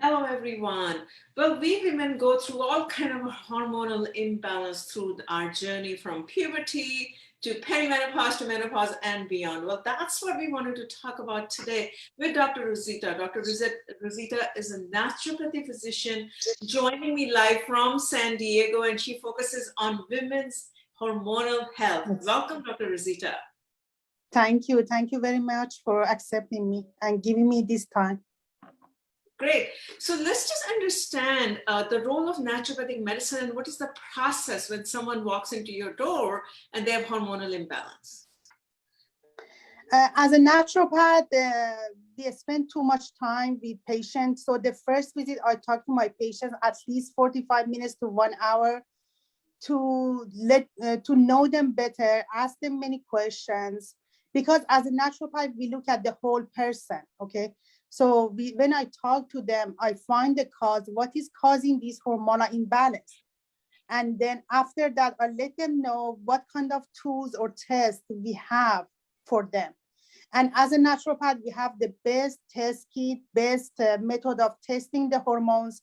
Hello, everyone. Well, we women go through all kind of hormonal imbalance through our journey from puberty to perimenopause to menopause and beyond. Well, that's what we wanted to talk about today with Dr. Rozita. Rozita is a naturopathy physician joining me live from San Diego, and she focuses on women's hormonal health. Yes. Welcome, Dr. Rozita. Thank you. Thank you very much for accepting me and giving me this time. Great. So let's just understand the role of naturopathic medicine and what is the process when someone walks into your door and they have hormonal imbalance. As a naturopath, we spend too much time with patients. So the first visit, I talk to my patients at least 45 minutes to 1 hour to know them better, ask them many questions. Because as a naturopath, we look at the whole person, okay? So when I talk to them, I find the cause, what is causing this hormonal imbalance. And then after that, I let them know what kind of tools or tests we have for them. And as a naturopath, we have the best test kit, best method of testing the hormones.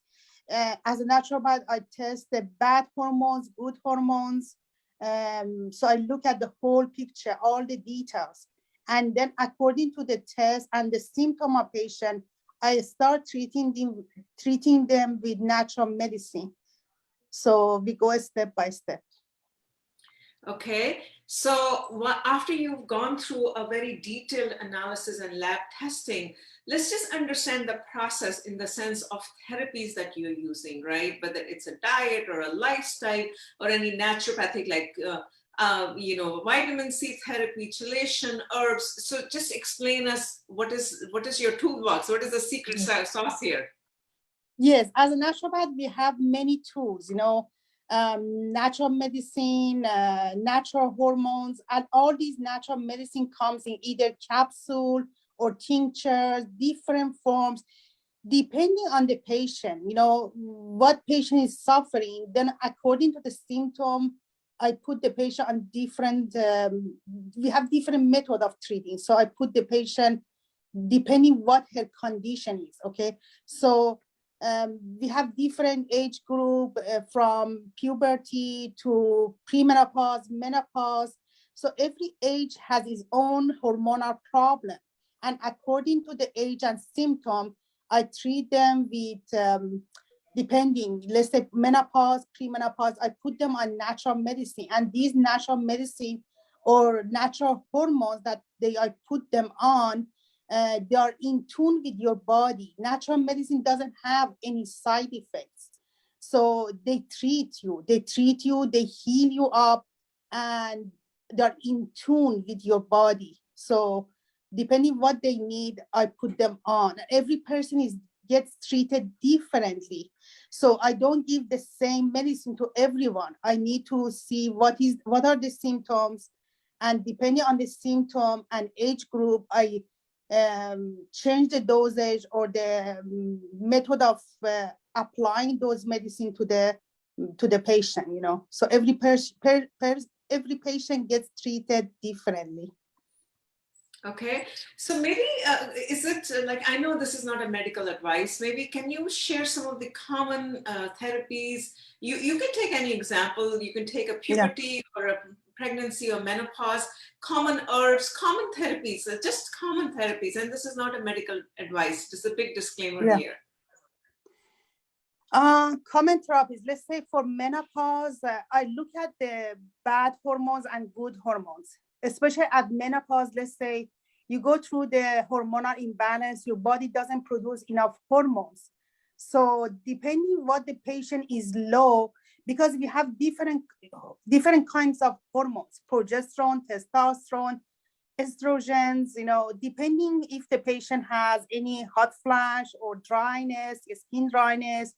As a naturopath, I test the bad hormones, good hormones. So I look at the whole picture, all the details. And then according to the test and the symptom of patient, I start treating them with natural medicine. So we go step by step. Okay. So after you've gone through a very detailed analysis and lab testing, let's just understand the process in the sense of therapies that you're using, right? Whether it's a diet or a lifestyle or any naturopathic vitamin C therapy, chelation, herbs. So just explain us what is your toolbox? What is the secret sauce here? Yes, as a naturopath, we have many tools, natural medicine, natural hormones, and all these natural medicine comes in either capsule or tinctures, different forms, depending on the patient, what patient is suffering. Then according to the symptom, I put the patient on different, we have different method of treating. So I put the patient depending what her condition is, okay? So we have different age group from puberty to premenopause, menopause. So every age has its own hormonal problem. And according to the age and symptom, I treat them with, depending, let's say menopause, premenopause, I put them on natural medicine. And these natural medicine or natural hormones that I put them on, they are in tune with your body. Natural medicine doesn't have any side effects. So they treat you, they heal you up, and they're in tune with your body. So depending what they need, I put them on. Every person gets treated differently. So I don't give the same medicine to everyone. I need to see what are the symptoms, and depending on the symptom and age group, I change the dosage or the method of applying those medicine to the patient. So every every patient gets treated differently. Okay, so maybe is it like, I know this is not a medical advice, maybe can you share some of the common therapies? You can take any example, you can take a puberty or a pregnancy or menopause, common herbs, common therapies, just common therapies, and this is not a medical advice, just a big disclaimer here. Common therapies, let's say for menopause, I look at the bad hormones and good hormones. Especially at menopause, let's say you go through the hormonal imbalance, your body doesn't produce enough hormones. So depending what the patient is low, because we have different kinds of hormones, progesterone, testosterone, estrogens, depending if the patient has any hot flash or dryness, skin dryness,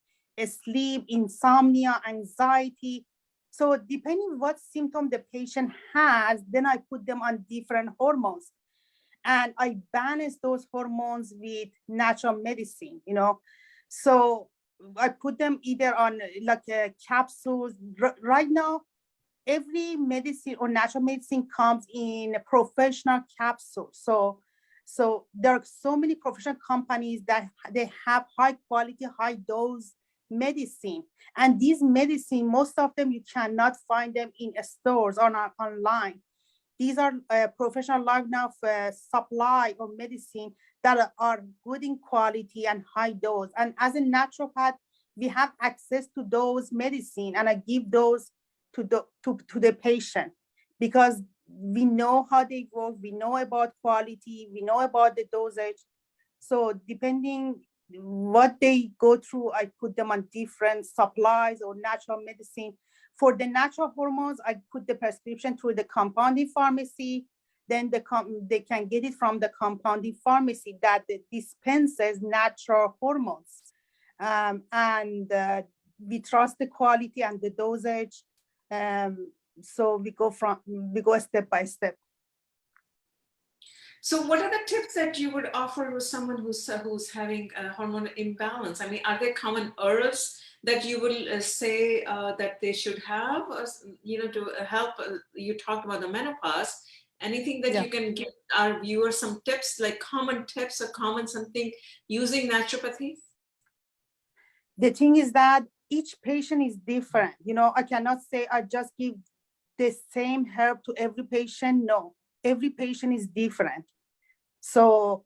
sleep, insomnia, anxiety. So depending what symptom the patient has, then I put them on different hormones. And I balance those hormones with natural medicine, So I put them either on like capsules. Right now, every medicine or natural medicine comes in a professional capsule. So So there are so many professional companies that they have high quality, high dose medicine. And these medicine, most of them, you cannot find them in stores or not online. These are professional line of supply of medicine that are good in quality and high dose. And as a naturopath, we have access to those medicine, and I give those to the patient, because we know how they work, we know about quality, we know about the dosage. So depending what they go through, I put them on different supplies or natural medicine. For the natural hormones, I put the prescription through the compounding pharmacy. Then they can get it from the compounding pharmacy that dispenses natural hormones. And we trust the quality and the dosage. So we go step by step. So what are the tips that you would offer with someone who's having a hormone imbalance? I mean, are there common herbs that you will say that they should have, to help? You talked about the menopause. Anything that you can give our viewers some tips, like common tips or common something using naturopathy? The thing is that each patient is different. I cannot say I just give the same herb to every patient. No, every patient is different. So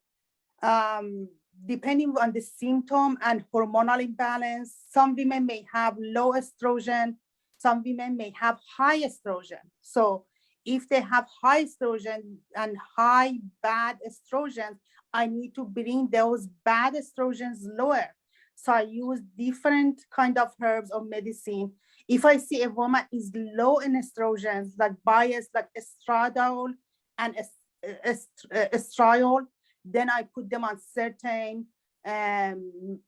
depending on the symptom and hormonal imbalance, some women may have low estrogen, some women may have high estrogen. So if they have high estrogen and high bad estrogens, I need to bring those bad estrogens lower. So I use different kind of herbs or medicine. If I see a woman is low in estrogens, like biased, like estradiol and estriol, then I put them on certain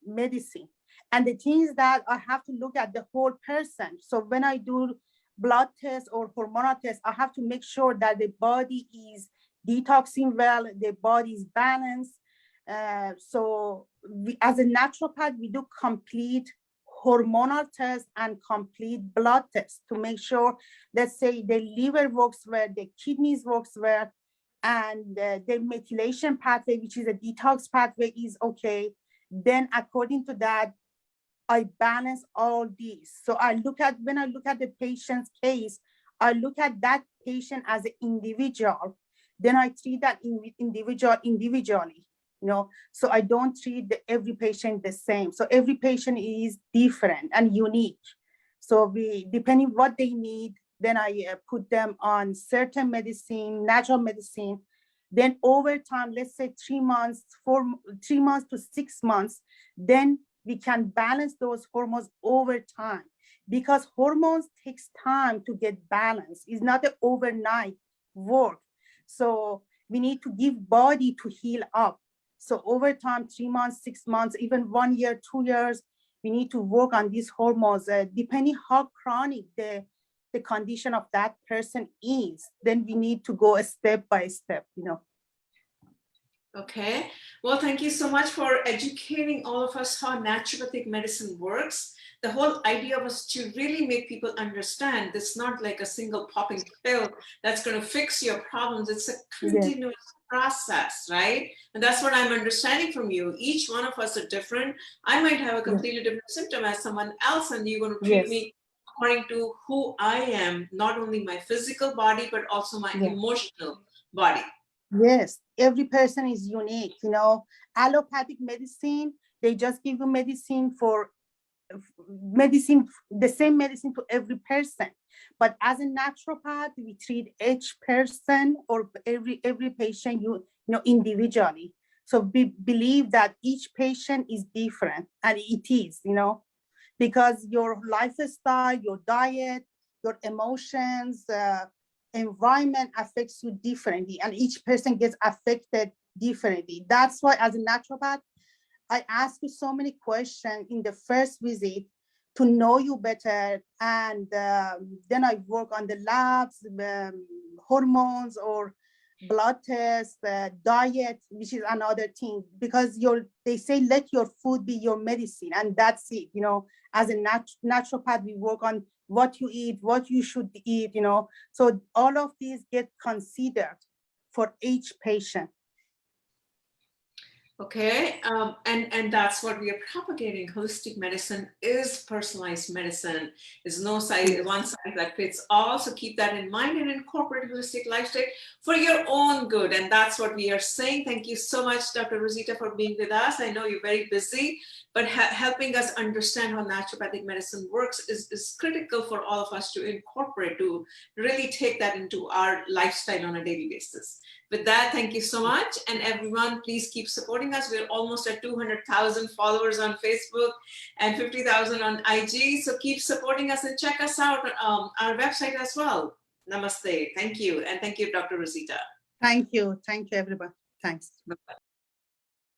medicine. And the thing is that I have to look at the whole person. So when I do blood tests or hormonal tests, I have to make sure that the body is detoxing well, the body is balanced. So as a naturopath, we do complete hormonal tests and complete blood tests to make sure, let's say, the liver works well, the kidneys works well, and the methylation pathway, which is a detox pathway, is okay. Then according to that, I balance all these. So when I look at the patient's case, I look at that patient as an individual. Then I treat that individual individually. So I don't treat every patient the same. So every patient is different and unique. So depending what they need, then I put them on certain medicine, natural medicine. Then over time, let's say 3 months to 6 months, then we can balance those hormones over time, because hormones takes time to get balanced. It's not an overnight work. So we need to give body to heal up. So over time, 3 months, 6 months, even 1 year, 2 years, we need to work on these hormones. Depending how chronic the condition of that person is, then we need to go step by step. Okay. Well, thank you so much for educating all of us how naturopathic medicine works. The whole idea was to really make people understand it's not like a single popping pill that's going to fix your problems. It's a continuous process, right? And that's what I'm understanding from you. Each one of us are different. I might have a completely different symptom as someone else, and you're going to treat me according to who I am, not only my physical body, but also my emotional body. Yes, every person is unique. Allopathic medicine, they just give you the same medicine to every person. But as a naturopath, we treat each person or every patient individually. So we believe that each patient is different, and it is, because your lifestyle, your diet, your emotions, environment affects you differently, and each person gets affected differently. That's why as a naturopath, I ask you so many questions in the first visit to know you better, and then I work on the labs, hormones or blood tests, diet, which is another thing, because they say let your food be your medicine, and that's it. As a naturopath, we work on what you eat, what you should eat. So all of these get considered for each patient. Okay, and that's what we are propagating. Holistic medicine is personalized medicine. There's no size, Yes. one size that fits all. So keep that in mind and incorporate holistic lifestyle for your own good. And that's what we are saying. Thank you so much, Dr. Rozita, for being with us. I know you're very busy, but helping us understand how naturopathic medicine works is critical for all of us to incorporate, to really take that into our lifestyle on a daily basis. With that, thank you so much. And everyone, please keep supporting us. We're almost at 200,000 followers on Facebook and 50,000 on IG. So keep supporting us and check us out on our website as well. Namaste. Thank you. And thank you, Dr. Rozita. Thank you. Thank you, everybody. Thanks. Bye-bye.